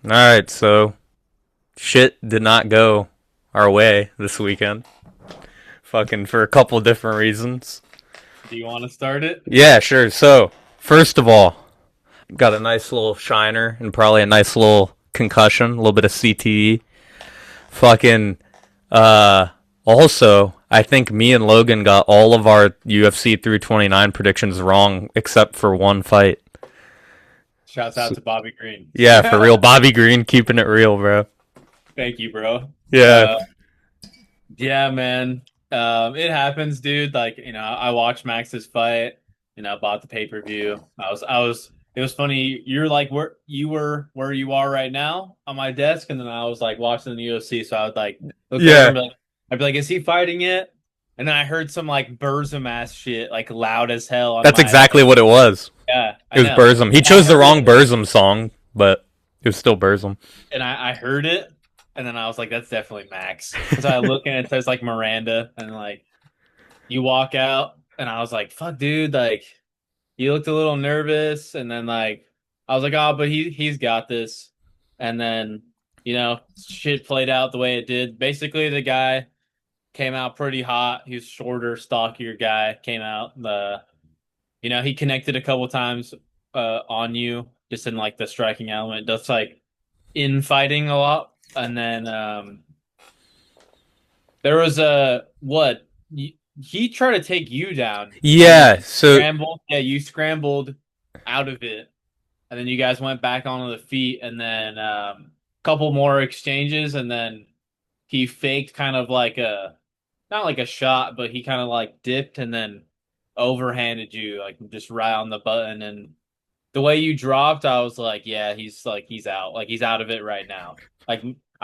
All right, so shit did not go our way this weekend. Fucking for a couple different reasons. Do you want to start it? Yeah, sure. So, first of all, got a nice little shiner and probably a nice little concussion, a little bit of CTE. Fucking uh also, I think me and Logan got all of our UFC through 29 predictions wrong except for one fight. Shouts out So, to Bobby Green. yeah, for real. Bobby Green keeping it real, bro. Thank you, bro. Yeah. Uh, yeah, man. It happens, dude. Like, I watched Max's fight. Bought the pay-per-view. It was funny. You're like where you are right now on my desk, and then I was like watching the UFC. So I would like look over and Yeah. I'd be like, is he fighting yet? And then I heard some like Burzum ass shit, like loud as hell on That's my exactly what it was. yeah, It I was know. Burzum. He I chose the heard wrong it. Burzum song, but it was still Burzum. And I heard it, and then I was like, "That's definitely Max." So I look and it says like Miranda, and like you walk out, and I was like, "Fuck, dude!" Like you looked a little nervous, and then like I was like, "Oh, but he's got this." And then shit played out the way it did. Basically, the guy came out pretty hot. He was shorter, stockier guy. Came out he connected a couple times on you, just in like the striking element. That's like infighting a lot. And then there was a what he tried to take you down, and then Yeah, so scrambled. Yeah, you scrambled out of it, and then you guys went back onto the feet, and then couple more exchanges, and then he faked kind of like a not like a shot, but he kind of like dipped and then overhanded you like just right on the button. And the way you dropped, I was like, yeah, he's out. Like he's out of it right now. Like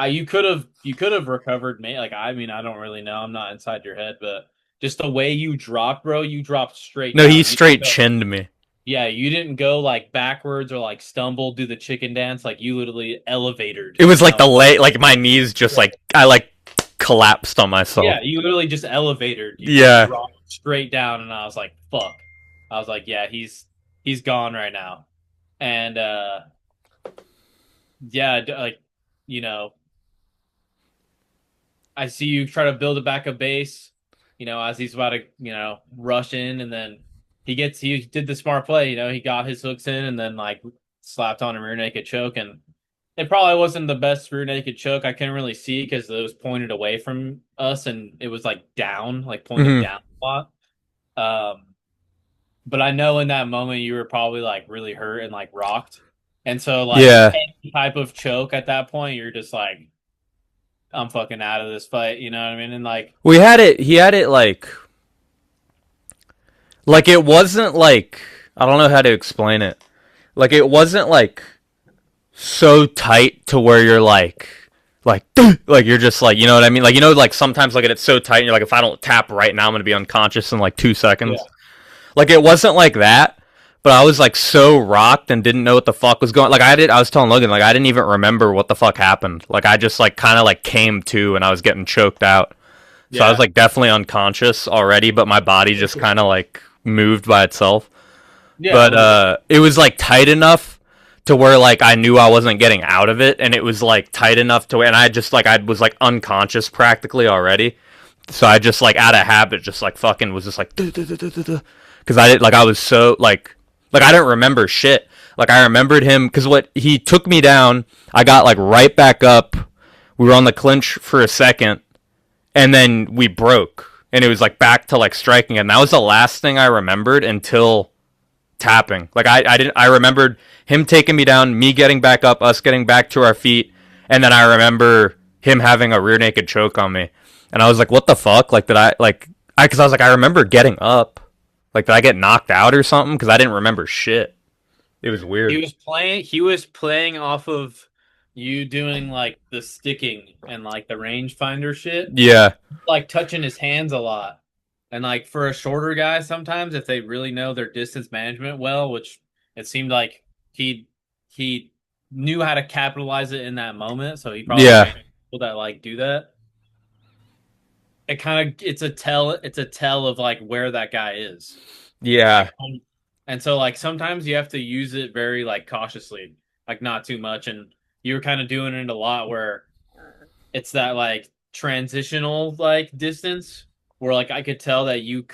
you could have recovered me. Like I mean, I don't really know. I'm not inside your head, but just the way you dropped, bro, you dropped straight no, he down. You didn't straight go, chinned me. yeah, you didn't go like backwards or like stumble, do the chicken dance. Like you literally elevated, It was like the lay, like my knees just like I like collapsed on myself. yeah, you literally just elevated. You just Yeah, dropped straight down, and I was like, fuck. I was like, yeah, he's gone right now. And yeah, like you know, I see you try to build it back a base, as he's about to, rush in, and then he did the smart play, he got his hooks in and then like slapped on a rear naked choke, and it probably wasn't the best rear naked choke. I couldn't really see because it was pointed away from us and it was like down, like pointed hmm down a lot. Um, but I know in that moment you were probably like really hurt and like rocked. And so like yeah. any type of choke at that point, you're just like, I'm fucking out of this fight, you know what I mean? And like We had it. He had it like it wasn't like I don't know how to explain it. Like it wasn't like so tight to where you're like like you're just like you know what I mean. Like like sometimes like it's so tight and you're like if I don't tap right now I'm gonna be unconscious in like 2 seconds. yeah. Like it wasn't like that, but I was like so rocked and didn't know what the fuck was going. Like I was telling Logan like I didn't even remember what the fuck happened. Like I just like kind of like came to and I was getting choked out. So I was Yeah. like definitely unconscious already, but my body just kind of like moved by itself. Yeah, But 100%. it was like tight enough to where like I knew I wasn't getting out of it, and it was like tight enough to where, and I just like I was like unconscious practically already. So I just like out of habit, just like fucking was just like because I did like I was so like I didn't remember shit. Like I remembered him because what he took me down, I got like right back up. We were on the clinch for a second, and then we broke, and it was like back to like striking, and that was the last thing I remembered until tapping. Like I didn't. I remembered him taking me down, me getting back up, us getting back to our feet, and then I remember him having a rear naked choke on me, and I was like, "What the fuck?" Like did I like I because I was like I remember getting up. Like did I get knocked out or something? Because I didn't remember shit. It was weird. He was playing off of you doing like the sticking and like the rangefinder shit, Yeah. like touching his hands a lot. And like for a shorter guy, sometimes if they really know their distance management well, which it seemed like he knew how to capitalize it in that moment, so he probably Yeah. trained people that like do that. It's a tell of like where that guy is. Like Yeah. and so like sometimes you have to use it very like cautiously, like not too much. And you were kind of doing it a lot where it's that like transitional like distance where like I could tell that you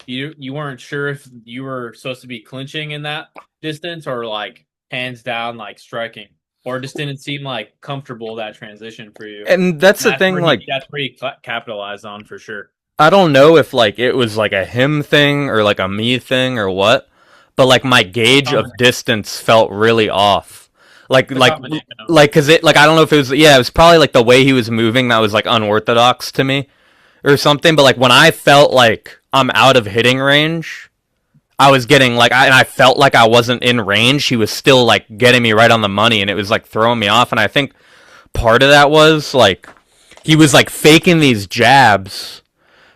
weren't sure if you were supposed to be clinching in that distance or like hands down like striking, or it just didn't seem like comfortable that transition for you. And that's And the thing, like, that's where he capitalized on for sure. I don't know if like it was like a him thing or like a me thing or what, but like my gauge of distance felt really off. Like The like combination of like cuz it like I don't know if it was, yeah, it was probably like the way he was moving that was like unorthodox to me or something, but like when I felt like I'm out of hitting range, I was getting like and I felt like I wasn't in range, he was still like getting me right on the money, and it was like throwing me off. And I think part of that was like he was like faking these jabs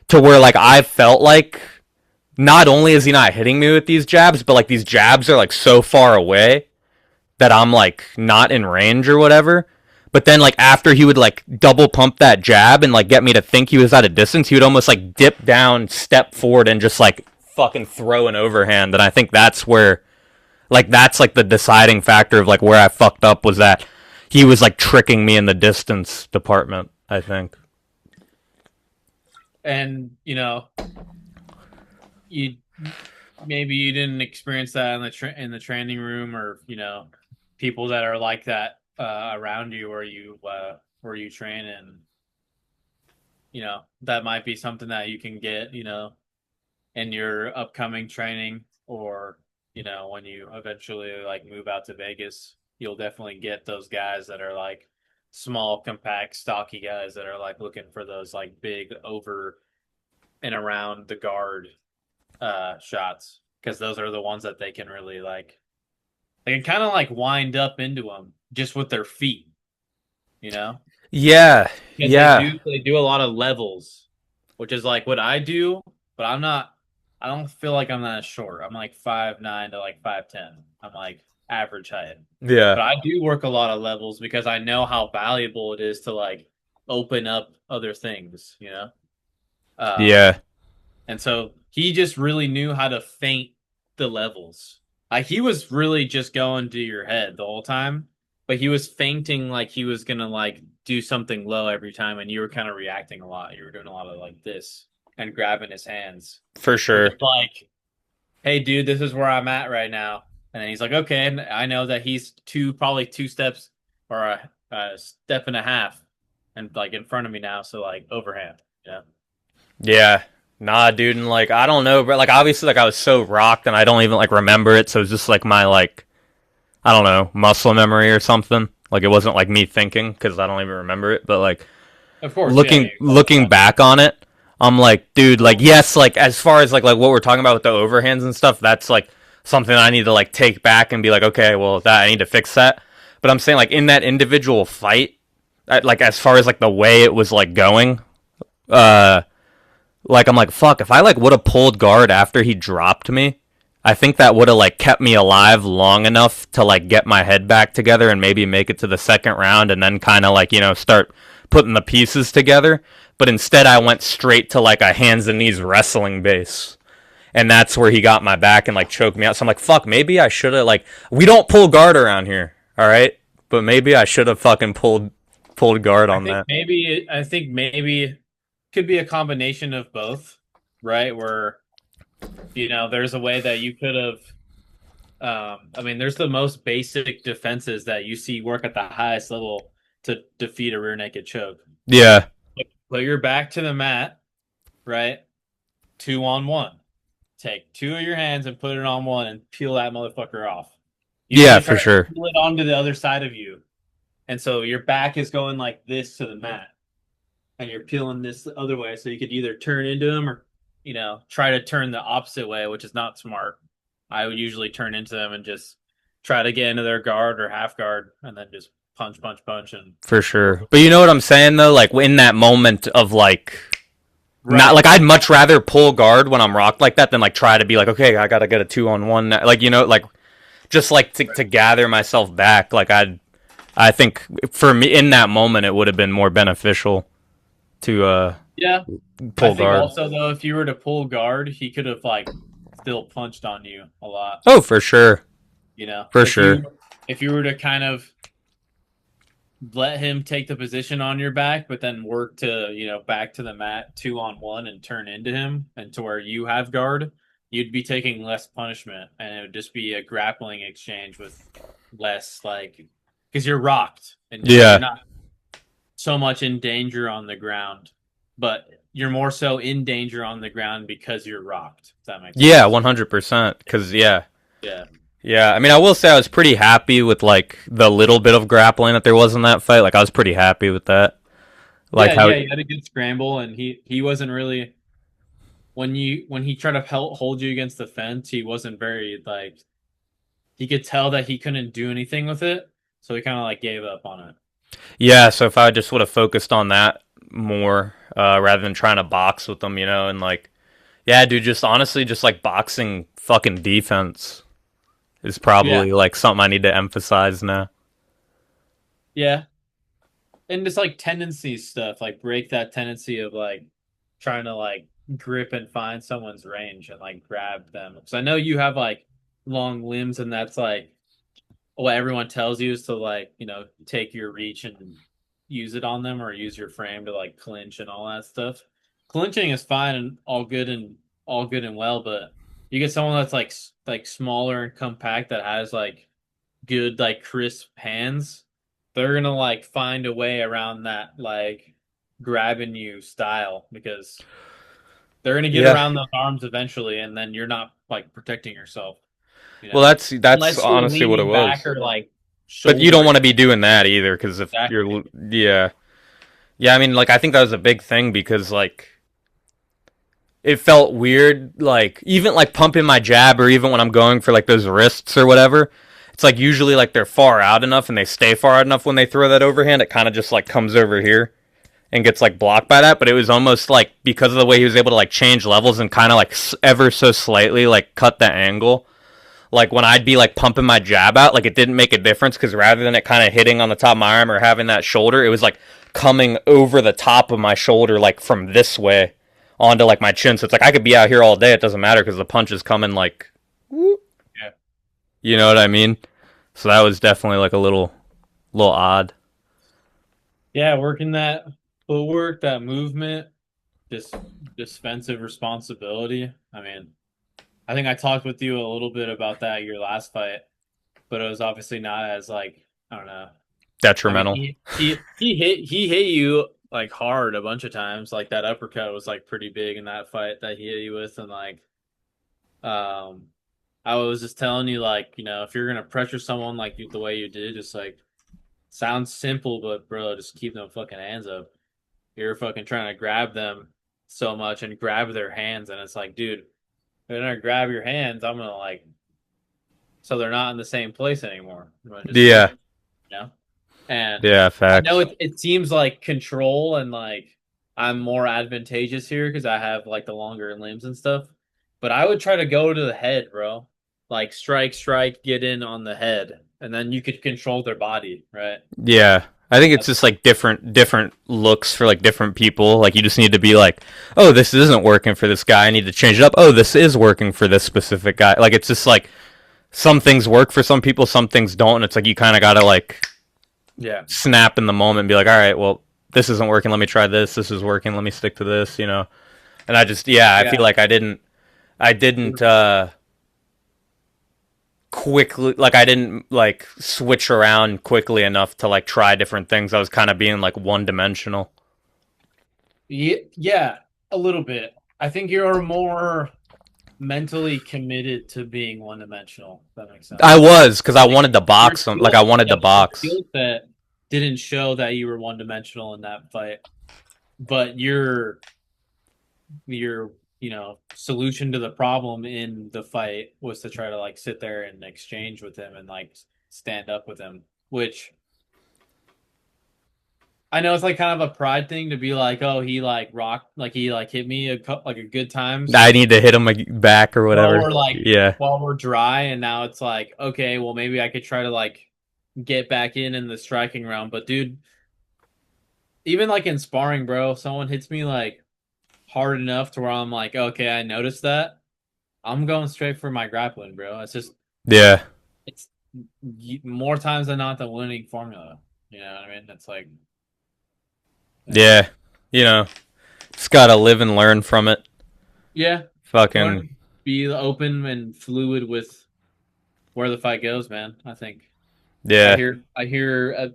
to where like I felt like not only is he not hitting me with these jabs, but like these jabs are like so far away that I'm like not in range or whatever. But then like after he would like double pump that jab and like get me to think he was at a distance, he would almost like dip down, step forward, and just like fucking throw an overhand. And I think that's where like that's like the deciding factor of like where I fucked up, was that he was like tricking me in the distance department, I think. and you maybe you didn't experience that in the training room, or people that are like that around you where you train, and that might be something that you can get in your upcoming training, or when you eventually like move out to Vegas, you'll definitely get those guys that are like small, compact, stocky guys that are like looking for those like big over and around the guard shots, because those are the ones that they can really like. They can kind of like wind up into them just with their feet, you know, Yeah, because yeah. they do a lot of levels, which is like what I do, but I'm not. I don't feel like I'm that short. I'm like 5'9" to like 5'10". I'm like average height, Yeah. but I do work a lot of levels because I know how valuable it is to like open up other things, Um, Yeah. And so he just really knew how to feint the levels. Like he was really just going to your head the whole time, but he was feinting like he was gonna like do something low every time, and you were kind of reacting a lot. You were doing a lot of like this and grabbing his hands, For which sure. is like, "Hey, dude, this is where I'm at right now." And then he's like, "Okay," and I know that he's probably two steps or a step and a half, and like in front of me now, so like overhand, yeah. Yeah. Nah, dude, and like I don't know, but like obviously like I was so rocked and I don't even like remember it, so it's just like my like I don't know, muscle memory or something. Like it wasn't like me thinking because I don't even remember it, but like Of course, yeah. looking back on it, I'm like, dude, like yes, like as far as like what we're talking about with the overhands and stuff, that's like something I need to like take back and be like, okay, well that I need to fix that. But I'm saying like in that individual fight, like as far as like the way it was like going, uh like I'm like fuck, if I like would have pulled guard after he dropped me, I think that would have like kept me alive long enough to like get my head back together and maybe make it to the second round and then kind of like start putting the pieces together. But instead I went straight to like a hands and knees wrestling base, and that's where he got my back and like choked me out. So I'm like fuck, maybe I should have like, we don't pull guard around here, all right, but maybe I should have fucking pulled guard on that. I think maybe could be a combination of both, right? Where there's a way that you could have. I mean, there's the most basic defenses that you see work at the highest level to defeat a rear naked choke. Yeah. Put your back to the mat, right? 2-on-1. Take two of your hands and put it on one and peel that motherfucker off. You need Yeah, to for try to sure. peel it onto the other side of you. And so your back is going like this to the mat, and you're peeling this the other way. So you could either turn into them or, try to turn the opposite way, which is not smart. I would usually turn into them and just try to get into their guard or half guard, and then just punch, punch, punch, and For sure. But you know what I'm saying though? Like in that moment of like not right. like I'd much rather pull guard when I'm rocked like that than like try to be like, okay, I gotta get a 2-on-1 now. Like like just like to gather myself back. Like I think for me in that moment it would have been more beneficial to Yeah. I pull think guard. also though, if you were to pull guard, he could have like still punched on you a lot. Oh, for sure. For If sure. you were to kind of let him take the position on your back, but then work to, back to the mat 2-on-1 and turn into him and to where you have guard, you'd be taking less punishment and it would just be a grappling exchange with less like because you're rocked and you're Yeah. not so much in danger on the ground, but you're more so in danger on the ground because you're rocked. If that makes Yeah, sense. 100%. Cause yeah. Yeah. Yeah, I mean, I will say I was pretty happy with like the little bit of grappling that there was in that fight. Like, I was pretty happy with that. Like Yeah, how, yeah, he had a good scramble and he wasn't really when he tried to hold you against the fence, he wasn't very like he could tell that he couldn't do anything with it, so he kind of like gave up on it. yeah. So if I just would have focused on that more, rather than trying to box with them, and like, yeah, dude, just honestly, just like boxing fucking defense is Yeah, probably like something I need to emphasize now. yeah, and just like tendency stuff, like break that tendency of like trying to like grip and find someone's range and like grab them. Because I know you have like long limbs, and that's like what everyone tells you is to like take your reach and use it on them or use your frame to like clinch and all that stuff. Clinching is fine and all good and well, but you get someone that's like smaller and compact that has like good like crisp hands, they're gonna like find a way around that like grabbing you style because they're gonna get Yeah. around those arms eventually, and then you're not like protecting yourself, Well, that's unless you're honestly what it leaning back was. or like But you don't shouldering. want to be doing that either, because if Exactly. you're, yeah, yeah. I mean, like, I think that was a big thing because like it felt weird, like even like pumping my jab or even when I'm going for like those wrists or whatever. It's like usually like they're far out enough and they stay far out enough when they throw that overhand. It kind of just like comes over here and gets like blocked by that. But it was almost like because of the way he was able to like change levels and kind of like ever so slightly like cut the angle. Like when I'd be like pumping my jab out, like it didn't make a difference because rather than it kind of hitting on the top of my arm or having that shoulder, it was like coming over the top of my shoulder, like from this way onto like my chin. So it's like I could be out here all day. It doesn't matter because the punch is coming like, Yeah. you know what I mean? So that was definitely like a little odd. Yeah, working that footwork, that movement, this defensive responsibility. I mean, I think I talked with you a little bit about that your last fight, but it was obviously not as like I don't know. I mean, Detrimental. he hit you like hard a bunch of times. Like that uppercut was like pretty big in that fight that he hit you with, and like um, I was just telling you like if you're gonna pressure someone like the way you did, just like sounds simple, but bro, just keep them fucking hands up. You're fucking trying to grab them so much and grab their hands, and it's like, dude, if they're gonna grab your hands, I'm gonna like so they're not in the same place anymore. I'm gonna just Yeah. clinch, you know? And Yeah. I know Facts. it seems like control and like I'm more advantageous here because I have like the longer limbs and stuff. But I would try to go to the head, bro. Like strike, strike, get in on the head, and then you could control their body, right? Yeah. I think it's That's just like different looks for like different people. Like you just need to be like, oh, this isn't working for this guy. I need to change it up. Oh, this is working for this specific guy. Like it's just like some things work for some people, some things don't, and it's like you kind of gotta like yeah, snap in the moment and be like, all right, well, this isn't working. Let me try this. This is working. Let me stick to this. And I just, yeah, I yeah. feel like I didn't quickly, like I didn't like switch around quickly enough to like try different things. I was kind of being like one dimensional. Yeah, yeah, a little bit. I think you're more mentally committed to being one dimensional. If that makes I sense. was because I Like wanted to box him. Like I wanted to your box. skill set didn't show that you were one dimensional in that fight, but your solution to the problem in the fight was to try to like sit there and exchange with him and like stand up with him, which I know it's like kind of a pride thing to be like, oh, he like rocked, like he like hit me like a good times I need to hit him like, back or while whatever. we're like Yeah, while we're dry, and now it's like, okay, well maybe I could try to like get back in the striking round. But dude, even like in sparring, bro, someone hits me like hard enough to where I'm like, okay, I noticed that. I'm going straight for my grappling, bro. It's just yeah. it's more times than not the winning formula. You know what I mean? It's like, yeah, Yeah, you know, just gotta live and learn from it. yeah. Learn Fucking to be open and fluid with where the fight goes, man. I think yeah, I hear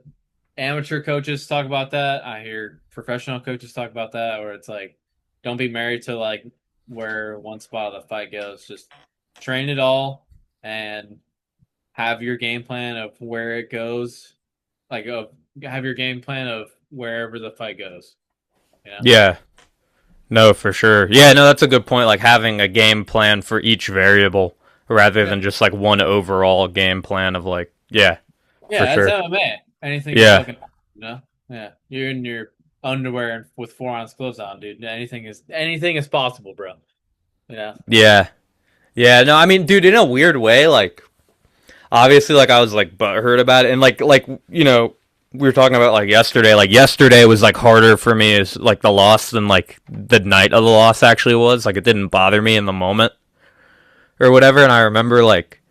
amateur coaches talk about that. I hear professional coaches talk about that, where it's like, don't be married to like where one spot of the fight goes. Just train it all and have your game plan of where it goes. Like, have your game plan of wherever the fight goes. You know? yeah. No, for sure. Yeah, no, that's a good point. Like having a game plan for each variable rather Yeah, than just like one overall game plan of like, yeah, for yeah. That's sure. MMA. Anything can Yeah, fucking, you know. Yeah, you're in your underwear and with 4 ounce gloves on, dude. Anything is possible, bro. Yeah. yeah, yeah. No, I mean, dude, in a weird way, like obviously, like I was like butthurt about it, and like you know, we were talking about like yesterday. Like yesterday was like harder for me is like the loss than like the night of the loss actually was. Like it didn't bother me in the moment or whatever. And I remember like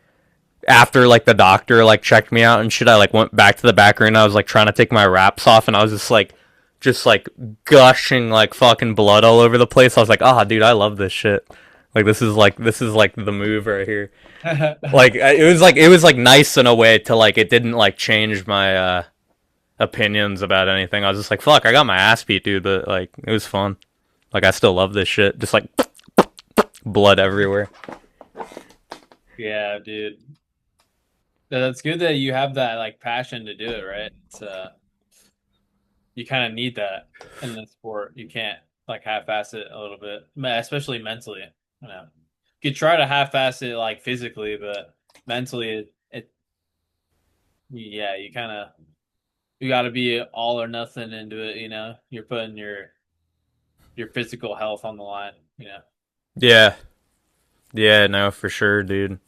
after like the doctor like checked me out and shit, I like went back to the back room. I was like trying to take my wraps off, and I was just like gushing like fucking blood all over the place. I was like, ah, oh, dude, I love this shit. Like this is like the move right here. Like it was like nice in a way to like it didn't like change my opinions about anything. I was just like, fuck, I got my ass beat, dude, but like it was fun. Like I still love this shit. Just like blood everywhere. Yeah, dude. That's good that you have that like passion to do it, right? It's you kind of need that in the sport. You can't like half-ass it a little bit, especially mentally. You know, you could try to half-ass it like physically, but mentally, yeah, you kind of you got to be all or nothing into it. You know, you're putting your physical health on the line. You know, Yeah. Yeah, no, for sure, dude.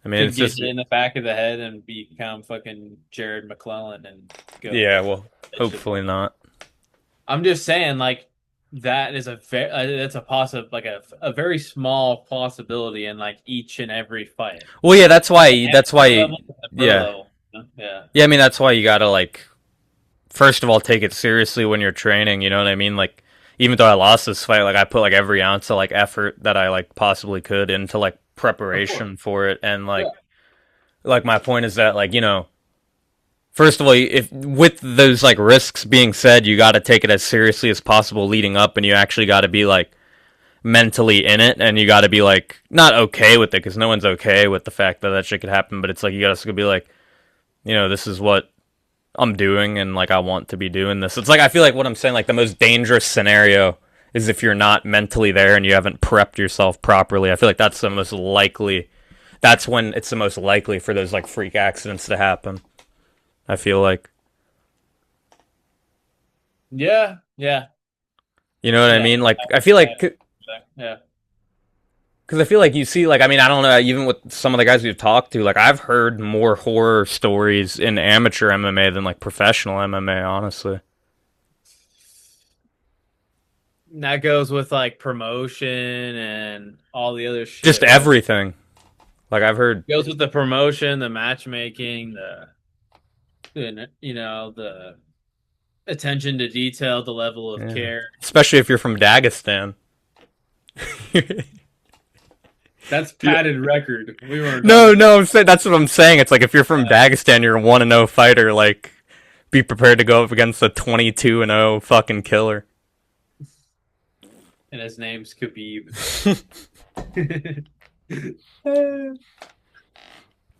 I mean, could it's get just hit in the back of the head and become fucking Jared McClellan and go. yeah, well, That shit. hopefully not. I'm just saying, like that is that's a like a very small possibility in like each and every fight. Well, yeah, The that's amateur why level, the pro yeah. level. Yeah, Yeah, I mean that's why you got to like first of all take it seriously when you're training, you know what I mean? Like even though I lost this fight, like I put like every ounce of like effort that I like possibly could into like of course. preparation for it and Yeah, like my point is that like, you know, first of all, if with those like risks being said, you got to take it as seriously as possible leading up and you actually got to be like mentally in it and you got to be like not okay with it cuz no one's okay with the fact that that shit could happen, but it's like you got to be like, you know, this is what I'm doing and like I want to be doing this. It's like I feel like what I'm saying, like the most dangerous scenario is if you're not mentally there and you haven't prepped yourself properly. I feel like that's the most likely. That's when it's the most likely for those like freak accidents to happen. I feel like yeah, yeah, you know what I yeah. mean. Like I feel like Yeah. because I feel like you see like I mean I don't know even with some of the guys we've talked to like I've heard more horror stories in amateur MMA than like professional MMA honestly. And that goes with like promotion and all the other Just shit, right? everything. Like I've heard Goes with the promotion, the matchmaking, the attention to detail, the level of yeah. care. Especially if you're from Dagestan. That's Yeah. padded record. We weren't talking No, about. no, I'm saying that's what I'm saying. It's like if you're from Dagestan, you're a 1-0 fighter. Like, be prepared to go up against a 22-0 fucking killer. And his name's Khabib.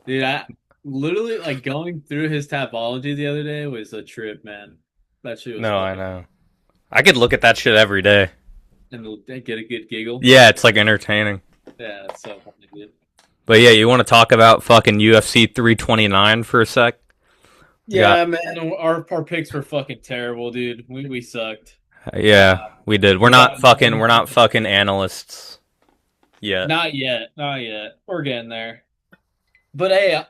Dude, I literally like going through his Tapology the other day was a trip, man. That shit was No, I fucking know. I could look at that shit every day. and get a good giggle. Yeah, it's like entertaining. Yeah, it's so funny, dude. But yeah, you want to talk about fucking UFC 329 for a sec? We got Yeah, man, our picks were fucking terrible, dude. We sucked. yeah, we did. We thought We're not fucking analysts yet. not yet, not yet. We're getting there. But hey,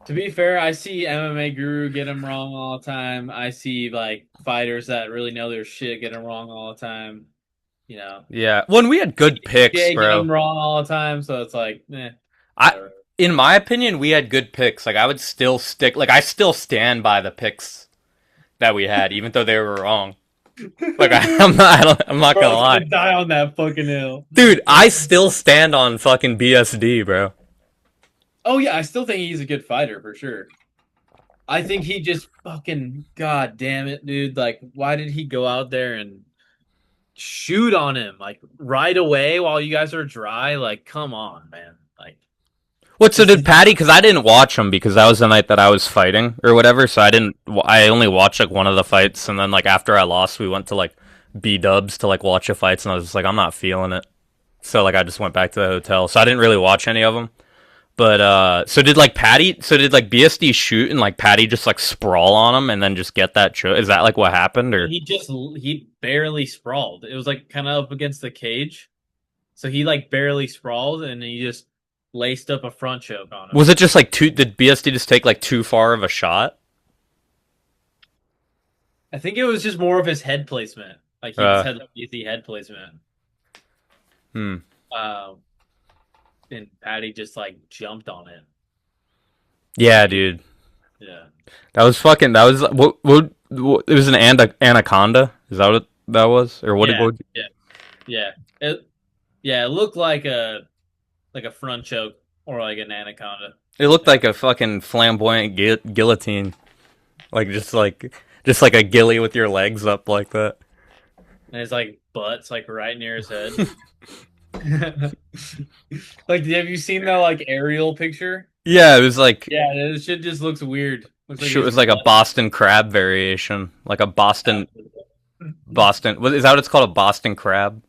to be fair, I see MMA Guru get them wrong all the time. I see like fighters that really know their shit get them wrong all the time. You know, Yeah. When we had good picks, Jay get bro. them wrong all the time. So it's like, I whatever. in my opinion, we had good picks. Like I would still stick. Like I still stand by the picks that we had, even though they were wrong. Like I'm not. I'm not Bro, I gonna was lie, gonna die on that fucking hill. dude. I still stand on fucking BSD, bro. Oh yeah, I still think he's a good fighter for sure. I think he just fucking god damn it, dude. Like, why did he go out there and shoot on him like right away while you guys are dry? Like, come on, man. Like, What? So this did is Patty? Because I didn't watch him because that was the night that I was fighting or whatever. So I didn't. I only watched like one of the fights, and then like after I lost, we went to like B Dubs to like watch the fights, and I was just like, I'm not feeling it. So like I just went back to the hotel. So I didn't really watch any of them. But so did like Patty? So did like BSD shoot and like Patty just like sprawl on him and then just get that choke? Is that like what happened or he barely sprawled. It was like kind of up against the cage, so he like barely sprawled and he just laced up a front choke on him. was it just like too? Did BSD just take like too far of a shot? I think it was just more of his head placement. Like he just Uh, had the easy head placement. hmm. Um, and Patty just like jumped on it. Yeah, Like, dude. yeah, That was fucking. That was what it was an anaconda. Is that what that was? Or what? yeah, yeah, yeah. It looked like a front choke or like an anaconda. It looked Yeah. like a fucking flamboyant guillotine. Just like a ghillie with your legs up like that. And his like butt's like right near his head. Like, have you seen that like aerial picture? Yeah, it was like Yeah, this shit just looks weird. Looks like shit his was like a butt. Boston crab variation, like a Boston. What is that? What it's called? A Boston crab?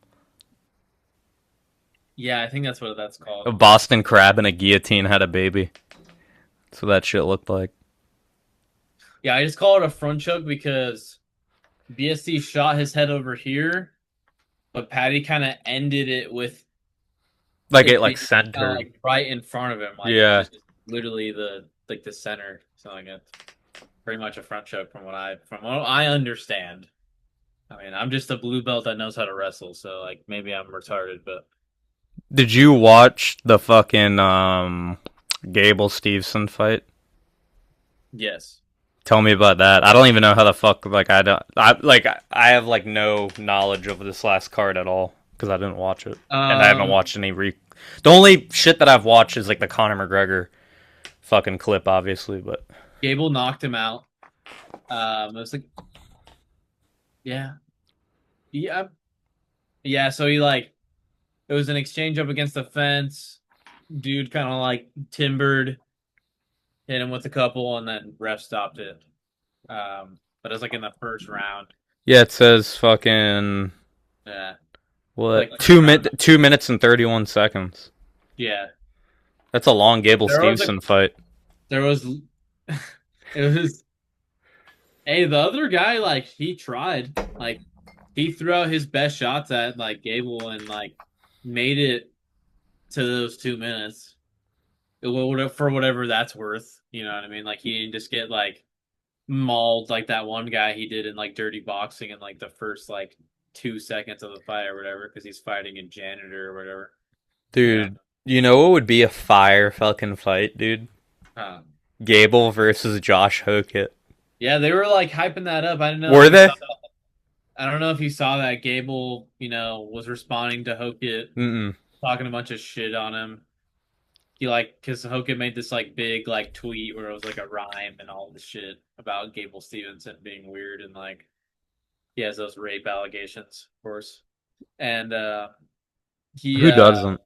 Yeah, I think that's what that's A called. Boston crab and a guillotine had a baby. That's what that shit looked like. Yeah, I just call it a front choke because BSC shot his head over here, but Patty kind of ended it with Like it it like being centered. like right in front of him, like Yeah. just literally the like the center. So like it's pretty much a front choke from what I understand. I mean, I'm just a blue belt that knows how to wrestle, so like maybe I'm retarded, but Did you watch the fucking Gable Stevenson fight? yes. Tell me about that. I don't even know how the fuck like I don't I have like no knowledge of this last card at all because I didn't watch it and I haven't Um, watched any The only shit that I've watched is like the Conor McGregor fucking clip, obviously. But Gable knocked him out. It was like yeah, yeah, yeah. So he like it was an exchange up against the fence. Dude kind of like timbered, hit him with a couple, and then ref stopped it. But it was like in the first round. yeah, it says fucking Yeah, what like first round. 2 minutes and 31 seconds. Yeah, That's a long Gable there was a Stevenson fight. there was it was. Hey, the other guy like he tried like he threw out his best shots at like Gable and like made it to those 2 minutes. For whatever that's worth. You know what I mean? Like he didn't just get like mauled like that one guy he did in like Dirty Boxing in like the first like 2 seconds of the fight or whatever because he's fighting a janitor or whatever. Yeah. Dude, you know what would be a fire fucking fight, dude? Um, Gable versus Josh Hokett. yeah, they were like hyping that up. I don't know if Were you they? saw. I don't know if you saw that Gable, was responding to Hokett, Mm-mm. talking a bunch of shit on him. He like because Hokett made this like big like tweet where it was like a rhyme and all this shit about Gable Stevenson being weird and like he has those rape allegations, of course. And he Who doesn't?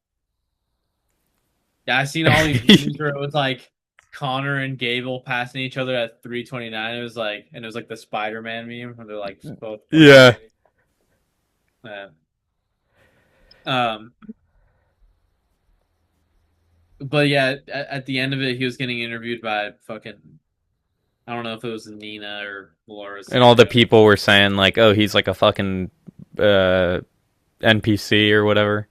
yeah, I seen all these memes where it was like Connor and Gable passing each other at 329. It was like and it was like the Spider-Man meme where they're like both Yeah. yeah. Um but yeah, at the end of it he was getting interviewed by fucking I don't know if it was Nina or Laura And all the Sanders. people were saying like, "Oh, he's like a fucking uh, NPC or whatever."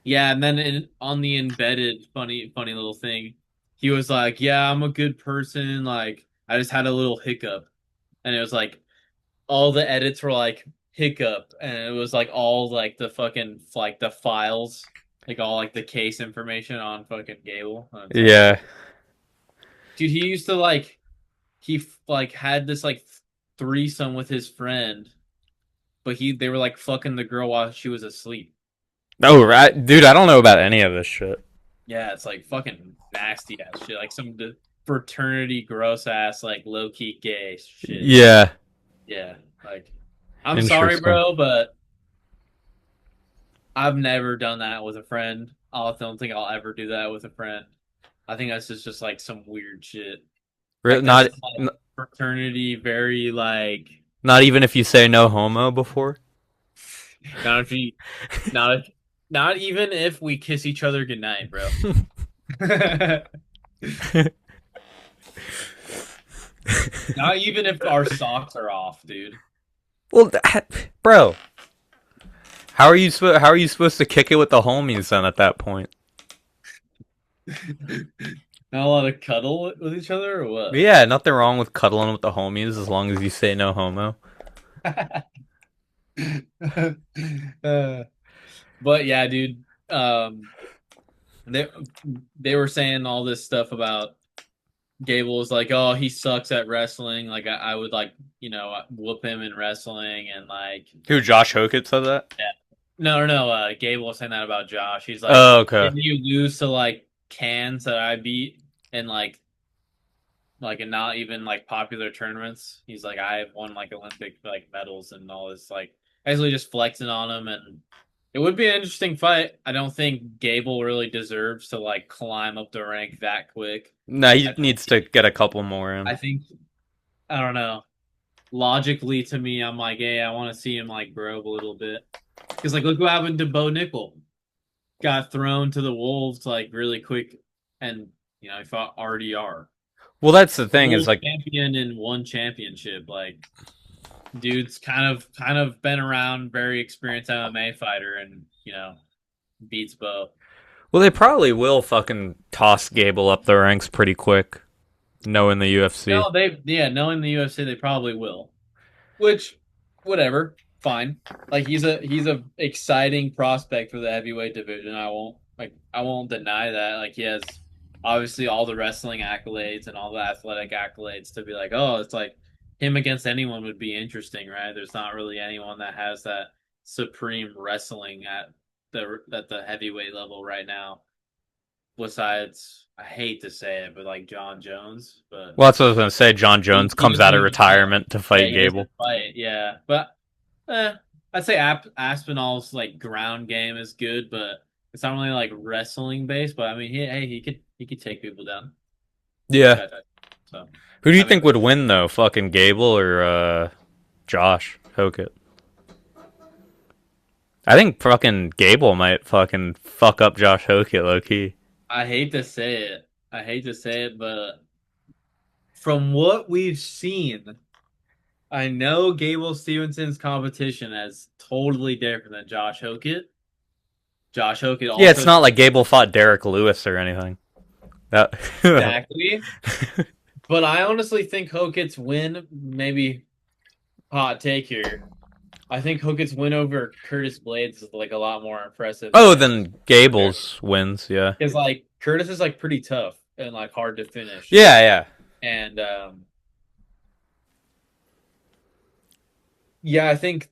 Yeah, and then on the embedded funny little thing, he was like, "Yeah, I'm a good person. Like, I just had a little hiccup," and it was like all the edits were like hiccup, and it was like all like the fucking like the files. like all like the case information on fucking Gable. And it's like, Yeah. dude, he used to like had this like threesome with his friend, but they were like fucking the girl while she was asleep. Oh, right, dude. I don't know about any of this shit. Yeah, it's like fucking nasty ass shit, like some fraternity gross ass like low key gay shit. Yeah. Yeah, like I'm sorry, Interesting. bro, but I've never done that with a friend. I don't think I'll ever do that with a friend. I think that's just like some weird shit. Like that's Not, some, like fraternity, very like not even if you say no homo before. not if you not if, not even if we kiss each other goodnight, bro. Not even if our socks are off, dude. Well, bro, how are you supposed to kick it with the homies then at that point? Not a lot of cuddle with each other or But what? yeah, nothing wrong with cuddling with the homies as long as you say no homo. Uh, but yeah, dude. They they were saying all this stuff about Gable was like, oh, he sucks at wrestling. Like I would like, whoop him in wrestling and like Who, Josh Hokett said that? yeah. No. Gable was saying that about Josh. He's like, Oh, okay. if you lose to like cans that I beat and like and not even like popular tournaments, he's like, I've won like Olympic like medals and all this like basically just flexing on him and it would be an interesting fight. I don't think Gable really deserves to like climb up the rank that quick. No, he I think needs to get a couple more in. I think I don't know. Logically to me, I'm like, hey, I want to see him like grow a little bit. Because like look what happened to Bo Nickel. Got thrown to the wolves like really quick and he fought RDR. Well, that's the thing is World like, champion in one championship. Like dude's kind of been around, very experienced MMA fighter and beats Bo. well, they probably will fucking toss Gable up the ranks pretty quick, knowing the UFC. No, knowing the UFC, they probably will. Which, whatever, fine. Like he's a exciting prospect for the heavyweight division. I won't deny that. Like he has obviously all the wrestling accolades and all the athletic accolades to be like, oh, it's like him against anyone would be interesting, right? There's not really anyone that has that supreme wrestling at the heavyweight level right now. Besides, I hate to say it, but like John Jones, but Well, that's what I was gonna say. John he, Jones he comes doesn't out of even fight. retirement to Yeah, fight he doesn't Gable. fight. Yeah, but I'd say Aspinall's like ground game is good, but it's not really like wrestling based. But I mean, he could take people down. Yeah. That type. So Who do you I mean, think would win though? Fucking Gable or Josh Hokett? I think fucking Gable might fucking fuck up Josh Hokett low key. I hate to say it. I hate to say it, but from what we've seen, I know Gable Stevenson's competition is totally different than Josh Hokett. Josh Hokett Yeah, it's also not like Gable fought Derek Lewis or anything. That exactly. But I honestly think Hokett's win, maybe hot take here. I think Hokett's win over Curtis Blades is like a lot more impressive Oh, than then Gable's wins. Yeah. because like Curtis is like pretty tough and like hard to finish. Yeah, yeah. And yeah, I think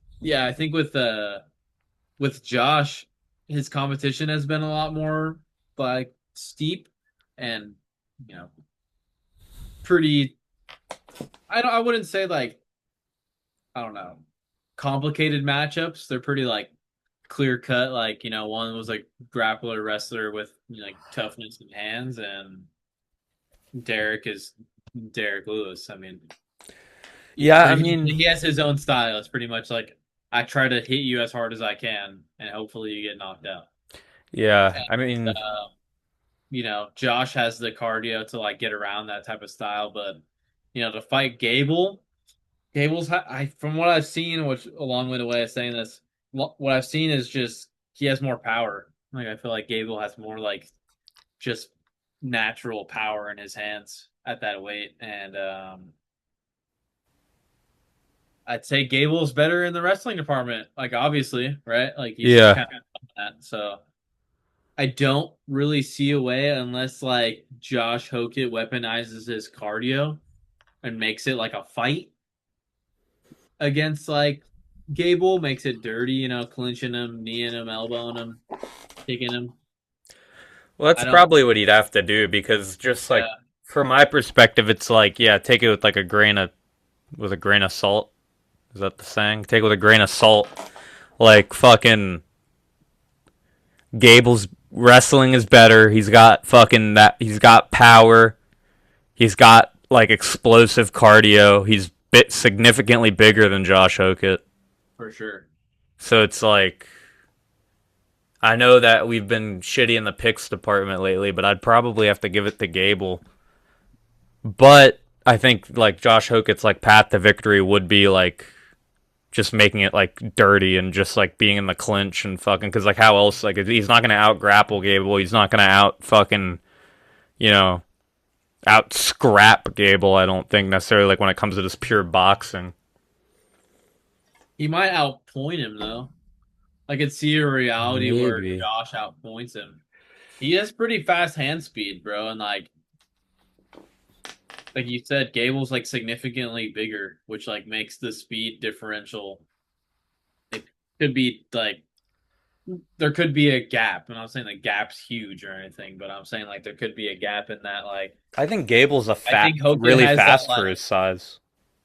with Josh, his competition has been a lot more like steep and you know pretty. I wouldn't say like I don't know complicated matchups. They're pretty like clear cut. Like one was like grappler wrestler with like toughness and hands, and Derek is Derek Lewis. I mean, Yeah, for I him, mean, he has his own style. It's pretty much like I try to hit you as hard as I can, and hopefully you get knocked out. yeah, I And mean, Josh has the cardio to like get around that type of style, but to fight Gable, from what I've seen, which along with the way of saying this, what I've seen is just he has more power. Like I feel like Gable has more like just natural power in his hands at that weight, and I'd say Gable's better in the wrestling department. Like obviously, right? Like he's yeah. kind of that. So I don't really see a way unless like Josh Hokett weaponizes his cardio and makes it like a fight against like Gable, makes it dirty, clinching him, kneeing him, elbowing him, kicking him. Well, that's I don't. probably what he'd have to do because just like Yeah, from my perspective, it's like yeah, take it with like a grain of salt. Is that the saying? Take it with a grain of salt. Like fucking Gable's wrestling is better. He's got fucking that. He's got power. He's got like explosive cardio. He's significantly bigger than Josh Hokett. for sure. So it's like I know that we've been shitty in the picks department lately, but I'd probably have to give it to Gable. But I think like Josh Hokett's like path to victory would be like just making it like dirty and just like being in the clinch and fucking because like how else like he's not gonna out grapple Gable. He's not gonna out fucking you know out scrap Gable. I don't think necessarily like when it comes to just pure boxing. He might outpoint him though. I could see a reality where Maybe. Josh outpoints him. He has pretty fast hand speed, bro, and like you said, Gable's like significantly bigger, which like makes the speed differential. It could be like there could be a gap. I'm not saying the gap's huge or anything, but I'm saying like there could be a gap in that. Like I think Gable's I think Hogan really has that fast for like his size.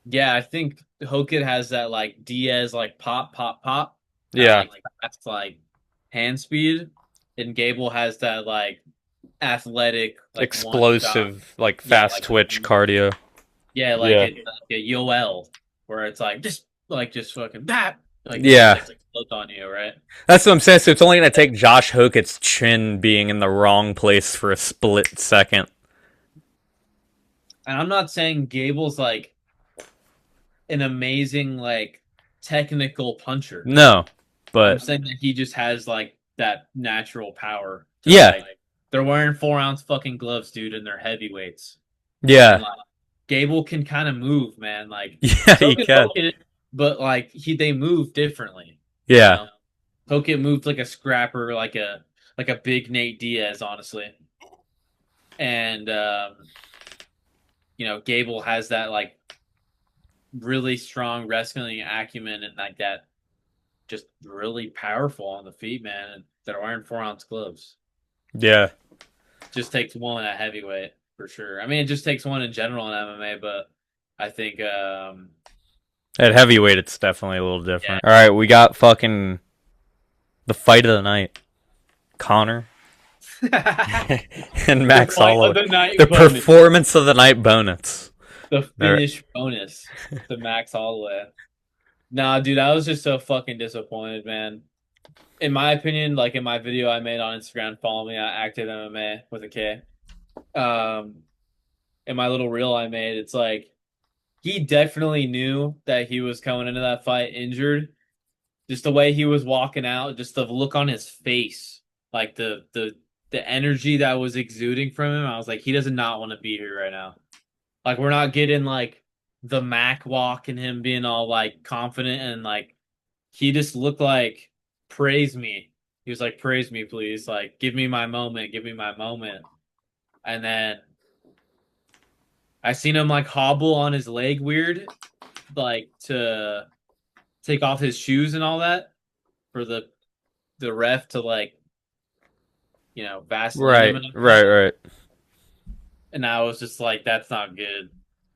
yeah, I think Hogan has that like Diaz like pop pop pop that Yeah, like that's like hand speed, and Gable has that like athletic like one shot. explosive, like Yeah, fast twitch cardio. yeah, Yeah, like a Yoel where it's just fucking that like it just yeah. like explodes on you, right? That's what I'm saying. So it's only gonna take Josh Hokett's chin being in the wrong place for a split second. And I'm not saying Gable's like an amazing like technical puncher. No, I'm but saying that he just has like that natural power to yeah, like they're wearing 4 ounce fucking gloves, dude, and they're heavyweights. And yeah, like Gable can kind of move, man. Like yeah. so He can can. Hogan, but like they move differently. You Yeah, know, Hogan moved like a scrapper, like a big Nate Diaz, honestly. And Gable has that like really strong wrestling acumen and like that just really powerful on the feet, man. And they're wearing 4 ounce gloves. yeah. Just takes one at heavyweight for sure. I mean, it just takes one in general in MMA, but I think At heavyweight, it's definitely a little yeah. different. All right, we got fucking the fight of the night: Connor and The Max fight of Holloway. the night The bonus, performance of the night bonus. the All right. finish bonus, the Max Holloway. Nah, dude, I was just so fucking disappointed, man. In my opinion, like in my video I made on Instagram, follow me at Active MMA with a K. Um, in my little reel I made, it's like he definitely knew that he was coming into that fight injured. Just the way he was walking out, just the look on his face, like the energy that was exuding from him. I was like, he does not want to be here right now. Like we're not getting like the Mac walk and him being all like confident and like he just looked like praise me. He was like, praise me, please. Like, give me my moment, give me my moment. And then I seen him like hobble on his leg weird, like to take off his shoes and all that for the ref to like, Vaseline him Right, and everything. right, right. And I was just like, that's not good.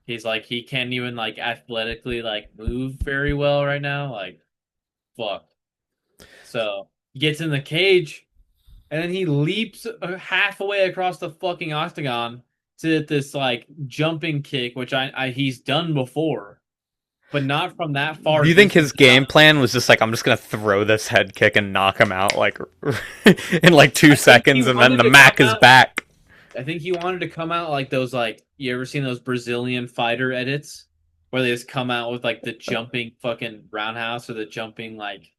He's like, he can't even like athletically like move very well right now. Like, fuck. So he gets in the cage and then he leaps halfway across the fucking octagon to hit this like jumping kick, which I he's done before, but not from that Do far you think his distance. game plan was just like I'm just gonna throw this head kick and knock him out like in like two I think he seconds, and then wanted the to come Mac is out. back? I think he wanted to come out like those like you ever seen those Brazilian fighter edits where they just come out with like the jumping fucking roundhouse or the jumping like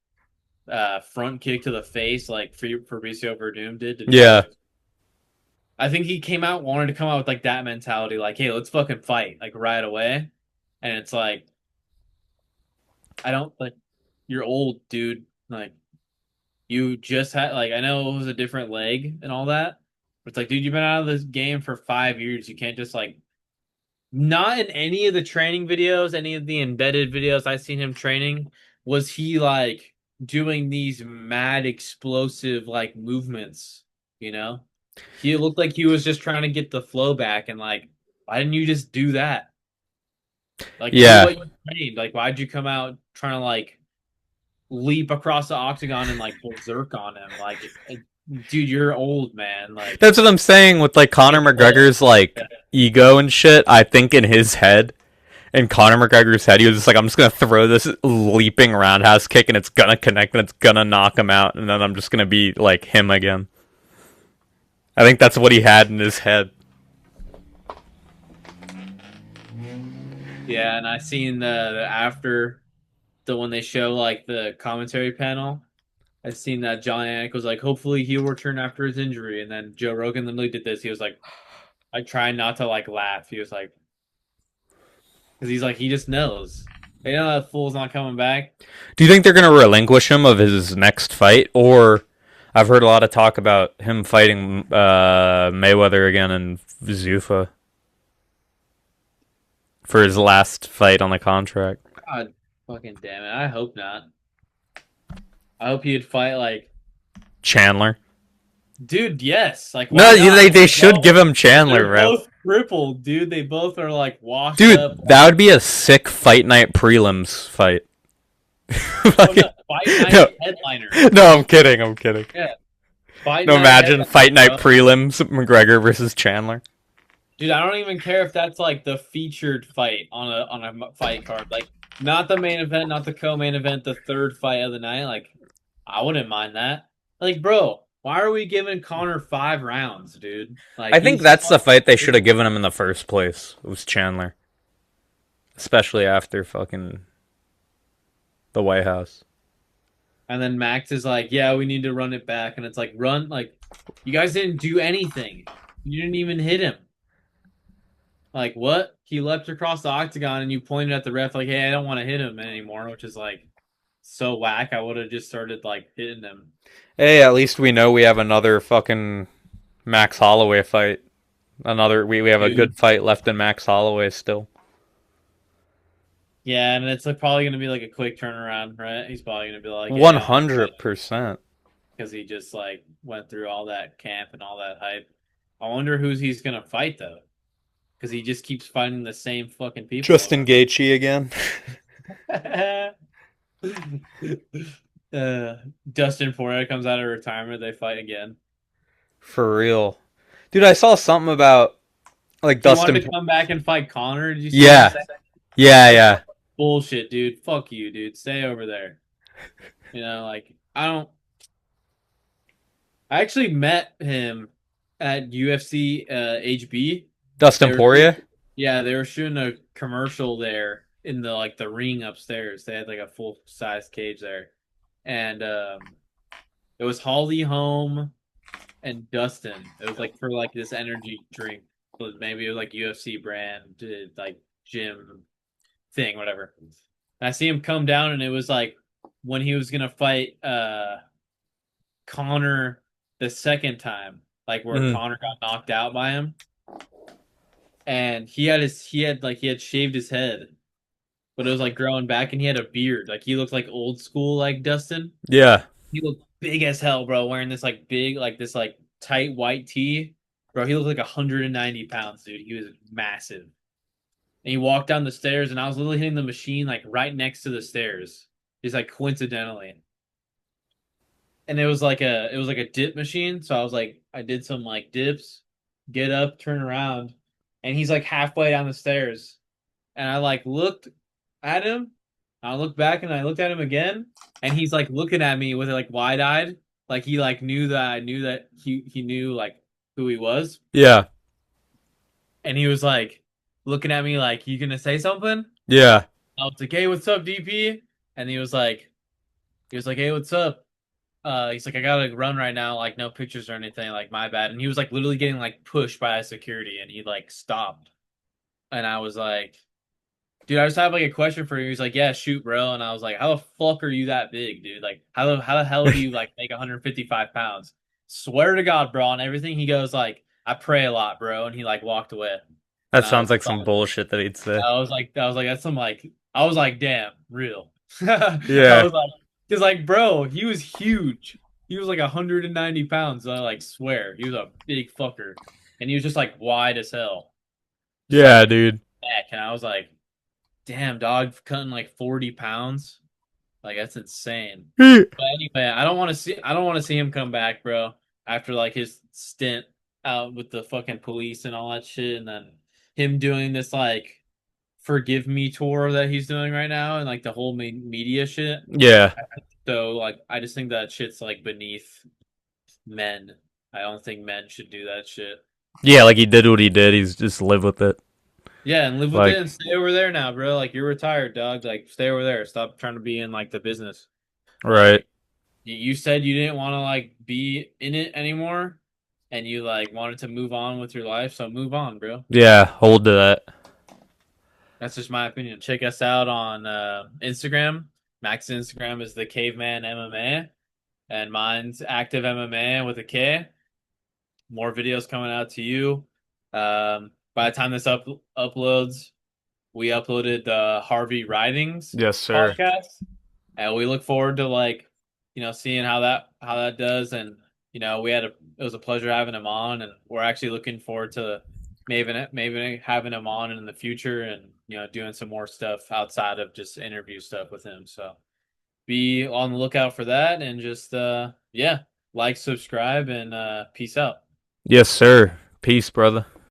front kick to the face like Fabricio Verdum did to Yeah, Diaz. I think he came out wanted to come out with like that mentality, like, hey, let's fucking fight, like right away. And it's like, I don't like you're old, dude. Like, you just had like I know it was a different leg and all that, but it's like, dude, you've been out of this game for 5 years. You can't just like not in any of the training videos, any of the embedded videos I've seen him training, was he like doing these mad explosive like movements, you know? He looked like he was just trying to get the flow back and like, why didn't you just do that? Like do Yeah, what you trained. Like why'd you come out trying to like leap across the octagon and like berserk on him? Like dude, you're old, man. Like that's what I'm saying with like Conor get the McGregor's like ego and shit. I think in his head, in Conor McGregor's head, he was just like, I'm just gonna throw this leaping roundhouse kick and it's gonna connect and it's gonna knock him out, and then I'm just gonna be like him again. I think that's what he had in his head. yeah, and I seen the after the when they show like the commentary panel, I seen that John Anik was like, hopefully he'll return after his injury, and then Joe Rogan literally did this. He was like, I try not to like laugh. He was like, because he's like he just knows. They know that fool's not coming back. Do you think they're gonna relinquish him of his next fight, or I've heard a lot of talk about him fighting Mayweather again in Zuffa for his last fight on the contract? God fucking damn it! I hope not. I hope he'd fight like, Chandler. dude. Yes, like No, why not? they They're should give him Chandler, they're bro. both crippled, dude. They both are like washed Dude, up. that would be a sick fight night prelims fight. Oh no, fight no, night headliner. no, I'm kidding. I'm kidding. Yeah, fight No, night imagine headliner, fight night bro. prelims McGregor versus Chandler. Dude, I don't even care if that's like the featured fight on a fight card. Like not the main event, not the co-main event, the third fight of the night. Like I wouldn't mind that. Like, bro, why are we giving Connor 5 rounds, dude? Like I think he's that's the fight they should have given him in the first place. It was Chandler, especially after fucking the White House. and then Max is like, yeah, we need to run it back. And it's like, run, like, you guys didn't do anything. You didn't even hit him. Like, what? He leapt across the octagon and you pointed at the ref, like, hey, I don't want to hit him anymore, which is like so whack. I would have just started like hitting him. Hey, at least we know we have another fucking Max Holloway fight. We have a Dude. good fight left in Max Holloway still. Yeah, and it's like probably gonna be like a quick turnaround, right? He's probably gonna be like, One yeah, hundred percent. because he just like went through all that camp and all that hype. I wonder who's he's gonna fight though, because he just keeps fighting the same fucking people Justin over. Gaethje again. uh, Dustin Poirier comes out of retirement, they fight again. For real, dude. I saw something about like He wanted Dustin. to come back and fight Connor. Did you see him Yeah, say? yeah, yeah. Bullshit, dude. Fuck you, dude. Stay over there. You know, like I don't. I actually met him at UFC HB. They Dustin were, Poirier. yeah, they were shooting a commercial there in the like the ring upstairs. They had like a full size cage there, and it was Holly Holm and Dustin. It was like for like this energy drink, but maybe it was like UFC brand, like gym thing, whatever. And I see him come down, and it was like when he was gonna fight Connor the second time, like where Mm. Connor got knocked out by him, and he had shaved his head, but it was like growing back, and he had a beard, like he looked like old school, like Dustin. Yeah. He looked big as hell, bro, wearing this like big, like this like tight white tee, bro. He looked like 190 pounds, dude. He was massive. And he walked down the stairs, and I was literally hitting the machine like right next to the stairs, just like coincidentally. And it was like a dip machine. So I was like, I did some like dips, get up, turn around, and he's like halfway down the stairs. And I like looked at him. I looked back and I looked at him again, and he's like looking at me with like wide eyed, like he like knew that I knew that he knew like who he was, Yeah. and he was like looking at me like, "You gonna say something?" Yeah. I was like, "Hey, what's up, DP?" And he was like, "Hey, what's up?" He's like, "I gotta run right now, like no pictures or anything, like my bad." And he was like literally getting like pushed by a security, and he like stopped, and I was like, Dude, I just have like a question for you. He's like, yeah, shoot, bro. And I was like, how the fuck are you that big, dude? Like, how the hell do you like make 155 pounds? Swear to God, bro, on everything he goes like, I pray a lot, bro, and he like walked away. That And I sounds was like some bullshit that he'd say. that's some like I was like, damn, real. I Yeah. was like, because like, bro, he was huge. He was like 190 pounds. I like swear, he was a big fucker, and he was just like wide as hell, just like Yeah, neck. dude. And I was like, damn, dog, cutting like 40 pounds. Like that's insane. But anyway, I don't want to see him come back, bro, after like his stint out with the fucking police and all that shit, and then him doing this like forgive me tour that he's doing right now and like the whole media shit. Yeah. So like I just think that shit's like beneath men. I don't think men should do that shit. Yeah, like he did what he did. He's just live with it. Yeah, and live with it Like, and stay over there now, bro. Like you're retired, dog. Like stay over there. Stop trying to be in like the business. right. Like you said you didn't want to like be in it anymore and you like wanted to move on with your life, so move on, bro. Yeah, hold to that. That's just my opinion. Check us out on Instagram. Max's Instagram is the Caveman MMA, and mine's Active MMA with a K. More videos coming out to you. By the time this uploads, we uploaded the Harvey Ridings Yes, sir. podcast, and we look forward to like, seeing how that does. And it was a pleasure having him on, and we're actually looking forward to maybe having him on in the future, and doing some more stuff outside of just interview stuff with him. So be on the lookout for that, and just yeah, like, subscribe, and peace out. Yes, sir. Peace, brother.